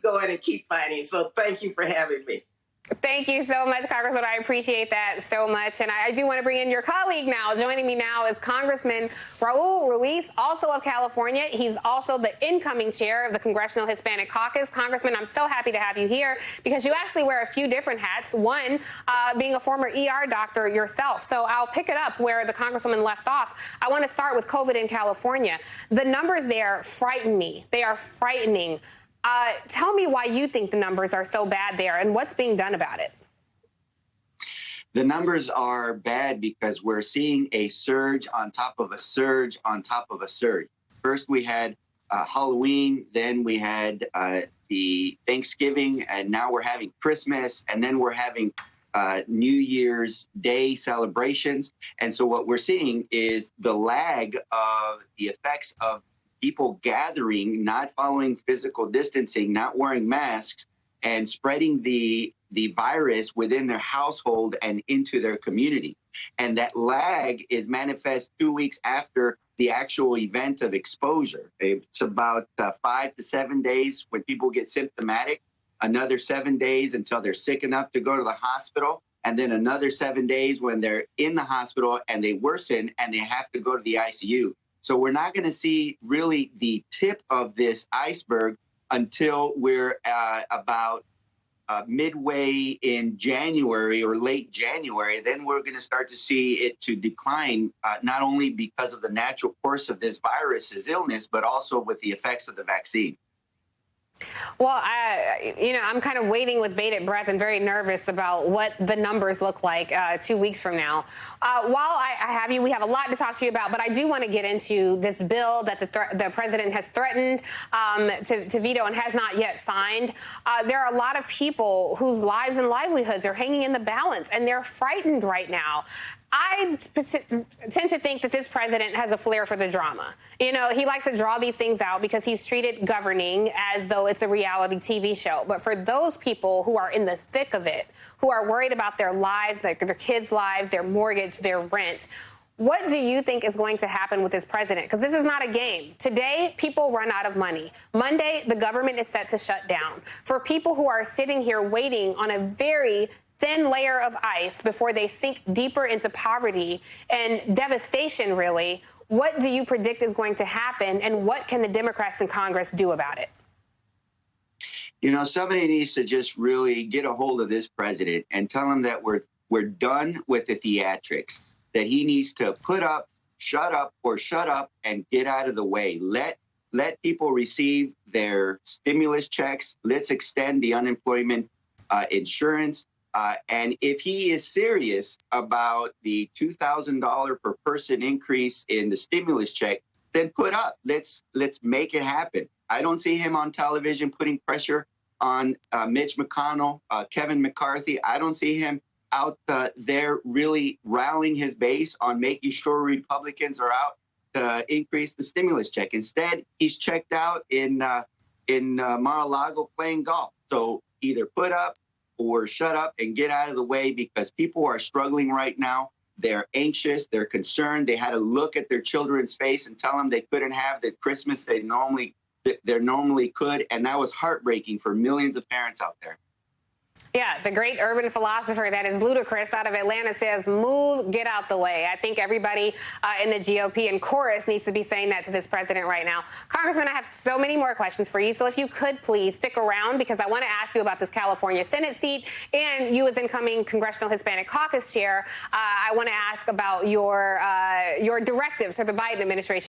going and keep fighting. So thank you for having me. Thank you so much, Congressman. I appreciate that so much. And I do want to bring in your colleague now. Joining me now is Congressman Raul Ruiz, also of California. He's also the incoming chair of the Congressional Hispanic Caucus. Congressman, I'm so happy to have you here because you actually wear a few different hats, one being a former ER doctor yourself. So I'll pick it up where the Congresswoman left off. I want to start with COVID in California. The numbers there frighten me. They are frightening. Tell me why you think the numbers are so bad there and what's being done about it. The numbers are bad because we're seeing a surge on top of a surge on top of a surge. First, we had Halloween, then we had the Thanksgiving, and now we're having Christmas, and then we're having New Year's Day celebrations. And so what we're seeing is the lag of the effects of people gathering, not following physical distancing, not wearing masks, and spreading the virus within their household and into their community. And that lag is manifest 2 weeks after the actual event of exposure. It's about 5 to 7 days when people get symptomatic, another 7 days until they're sick enough to go to the hospital, and then another 7 days when they're in the hospital and they worsen and they have to go to the ICU. So we're not going to see really the tip of this iceberg until we're about midway in January or late January. Then we're going to start to see it to decline, not only because of the natural course of this virus's illness, but also with the effects of the vaccine. Well, I'm kind of waiting with bated breath and very nervous about what the numbers look like 2 weeks from now. While I have you, we have a lot to talk to you about, but I do want to get into this bill that the president has threatened to veto and has not yet signed. There are a lot of people whose lives and livelihoods are hanging in the balance, and they're frightened right now. I tend to think that this president has a flair for the drama. You know, he likes to draw these things out because he's treated governing as though it's a reality TV show. But for those people who are in the thick of it, who are worried about their lives, their kids' lives, their mortgage, their rent, what do you think is going to happen with this president? Because this is not a game. Today, people run out of money. Monday, the government is set to shut down. For people who are sitting here waiting on a very thin layer of ice before they sink deeper into poverty and devastation, really, what do you predict is going to happen, and what can the Democrats in Congress do about it? You know, somebody needs to just really get a hold of this president and tell him that we're done with the theatrics, that he needs to put up, shut up, and get out of the way. Let people receive their stimulus checks. Let's extend the unemployment insurance. And if he is serious about the $2,000 per person increase in the stimulus check, then put up. Let's make it happen. I don't see him on television putting pressure on Mitch McConnell, Kevin McCarthy. I don't see him out there really rallying his base on making sure Republicans are out to increase the stimulus check. Instead, he's checked out in Mar-a-Lago playing golf. So either put up or shut up and get out of the way, because people are struggling right now. They're anxious. They're concerned. They had to look at their children's face and tell them they couldn't have the Christmas they normally could. And that was heartbreaking for millions of parents out there. Yeah, the great urban philosopher that is ludicrous out of Atlanta says, move, get out the way. I think everybody in the GOP and chorus needs to be saying that to this president right now. Congressman, I have so many more questions for you. So if you could please stick around, because I want to ask you about this California Senate seat, and you as incoming Congressional Hispanic Caucus chair, I want to ask about your directives for the Biden administration.